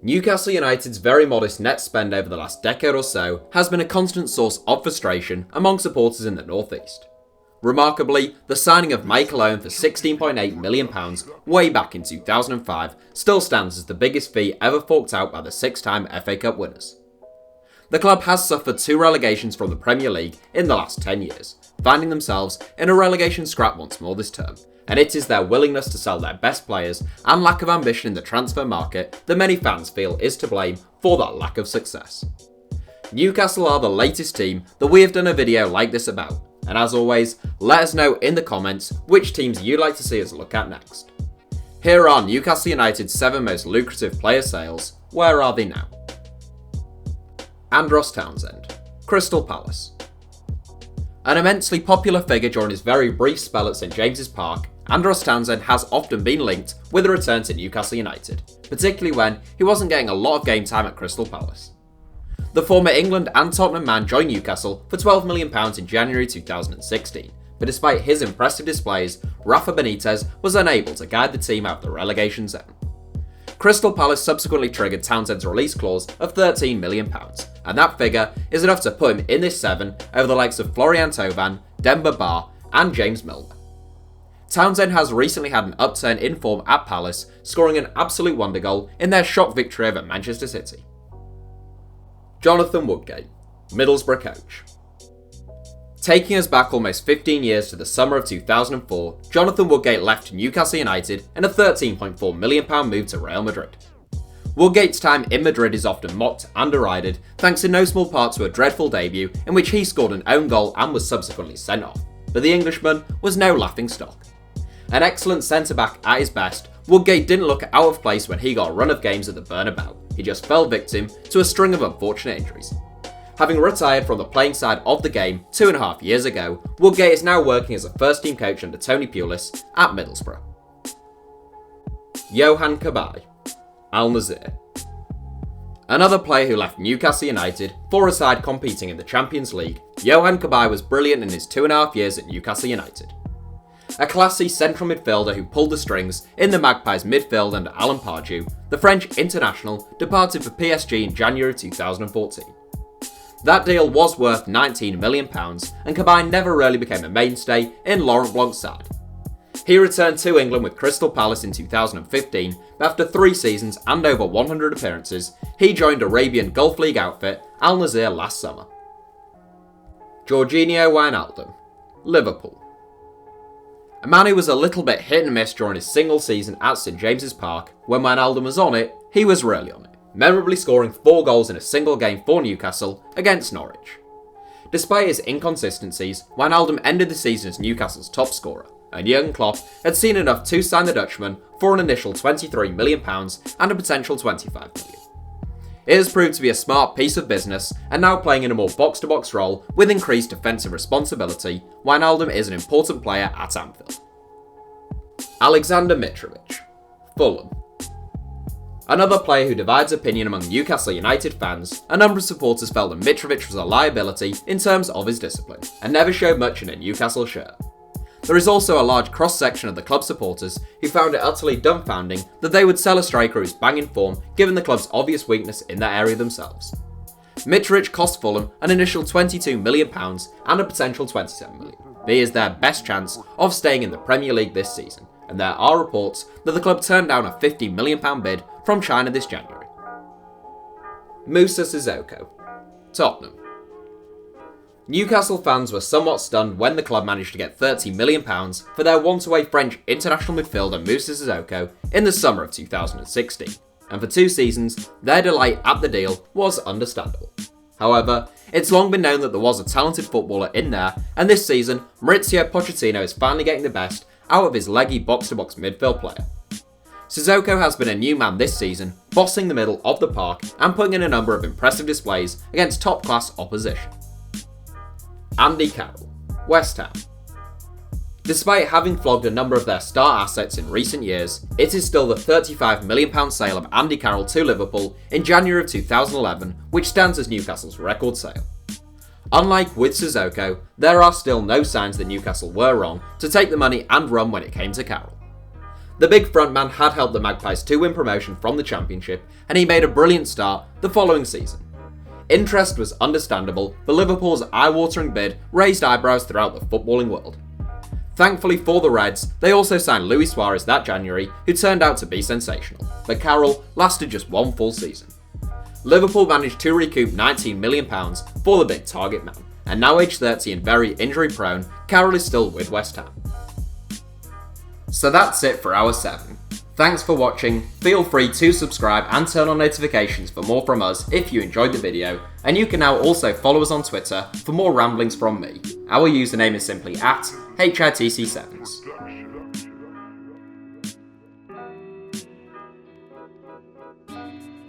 Newcastle United's very modest net spend over the last decade or so has been a constant source of frustration among supporters in the North East. Remarkably, the signing of Michael Owen for £16.8 million way back in 2005 still stands as the biggest fee ever forked out by the six-time FA Cup winners. The club has suffered 2 relegations from the Premier League in the last 10 years, finding themselves in a relegation scrap once more this term, and it is their willingness to sell their best players and lack of ambition in the transfer market that many fans feel is to blame for that lack of success. Newcastle are the latest team that we have done a video like this about, and as always, let us know in the comments which teams you'd like to see us look at next. Here are Newcastle United's 7 most lucrative player sales. Where are they now? Andros Townsend, Crystal Palace. An immensely popular figure during his very brief spell at St James's Park, Andros Townsend has often been linked with a return to Newcastle United, particularly when he wasn't getting a lot of game time at Crystal Palace. The former England and Tottenham man joined Newcastle for £12 million in January 2016, but despite his impressive displays, Rafa Benitez was unable to guide the team out of the relegation zone. Crystal Palace subsequently triggered Townsend's release clause of £13 million, and that figure is enough to put him in this 7 over the likes of Florian Thauvin, Demba Ba and James Milner. Townsend has recently had an upturn in form at Palace, scoring an absolute wonder goal in their shock victory over Manchester City. Jonathan Woodgate, Middlesbrough coach. Taking us back almost 15 years to the summer of 2004, Jonathan Woodgate left Newcastle United in a £13.4 million move to Real Madrid. Woodgate's time in Madrid is often mocked and derided, thanks in no small part to a dreadful debut in which he scored an own goal and was subsequently sent off, but the Englishman was no laughingstock. An excellent centre-back at his best, Woodgate didn't look out of place when he got a run of games at the Bernabeu. He just fell victim to a string of unfortunate injuries. Having retired from the playing side of the game 2.5 years ago, Woodgate is now working as a first-team coach under Tony Pulis at Middlesbrough. Yohan Cabaye, Al Nassr. Another player who left Newcastle United for a side competing in the Champions League, Yohan Cabaye was brilliant in his 2.5 years at Newcastle United. A classy central midfielder who pulled the strings in the Magpies midfield under Alan Pardew, the French international departed for PSG in January 2014. That deal was worth £19 million, and Cabaye never really became a mainstay in Laurent Blanc's side. He returned to England with Crystal Palace in 2015, but after 3 seasons and over 100 appearances, he joined Arabian Gulf League outfit Al Nassr last summer. Georginio Wijnaldum, Liverpool. A man who was a little bit hit and miss during his single season at St James's Park, when Wijnaldum was on it, he was really on it, memorably scoring 4 goals in a single game for Newcastle against Norwich. Despite his inconsistencies, Wijnaldum ended the season as Newcastle's top scorer, and Jurgen Klopp had seen enough to sign the Dutchman for an initial £23 million and a potential £25 million. It has proved to be a smart piece of business, and now playing in a more box-to-box role with increased defensive responsibility, Wijnaldum is an important player at Anfield. Alexander Mitrovic, Fulham. Another player who divides opinion among Newcastle United fans, a number of supporters felt that Mitrovic was a liability in terms of his discipline, and never showed much in a Newcastle shirt. There is also a large cross-section of the club supporters who found it utterly dumbfounding that they would sell a striker who's banging form given the club's obvious weakness in that area themselves. Mitrovic cost Fulham an initial £22 million and a potential £27 million. He is their best chance of staying in the Premier League this season, and there are reports that the club turned down a £50 million bid from China this January. Moussa Sissoko, Tottenham. Newcastle fans were somewhat stunned when the club managed to get £30 million for their once-away French international midfielder Moussa Sissoko in the summer of 2016, and for 2 seasons, their delight at the deal was understandable. However, it's long been known that there was a talented footballer in there, and this season, Mauricio Pochettino is finally getting the best out of his leggy box-to-box midfield player. Sissoko has been a new man this season, bossing the middle of the park and putting in a number of impressive displays against top-class opposition. Andy Carroll, West Ham. Despite having flogged a number of their star assets in recent years, it is still the £35 million sale of Andy Carroll to Liverpool in January of 2011 which stands as Newcastle's record sale. Unlike with Sissoko, there are still no signs that Newcastle were wrong to take the money and run when it came to Carroll. The big frontman had helped the Magpies to win promotion from the Championship, and he made a brilliant start the following season. Interest was understandable, but Liverpool's eye-watering bid raised eyebrows throughout the footballing world. Thankfully for the Reds, they also signed Luis Suarez that January, who turned out to be sensational, but Carroll lasted just one full season. Liverpool managed to recoup £19 million for the big target man, and now aged 30 and very injury-prone, Carroll is still with West Ham. So that's it for Hour 7. Thanks for watching, feel free to subscribe and turn on notifications for more from us if you enjoyed the video, and you can now also follow us on Twitter for more ramblings from me. Our username is simply @HITC Sevens.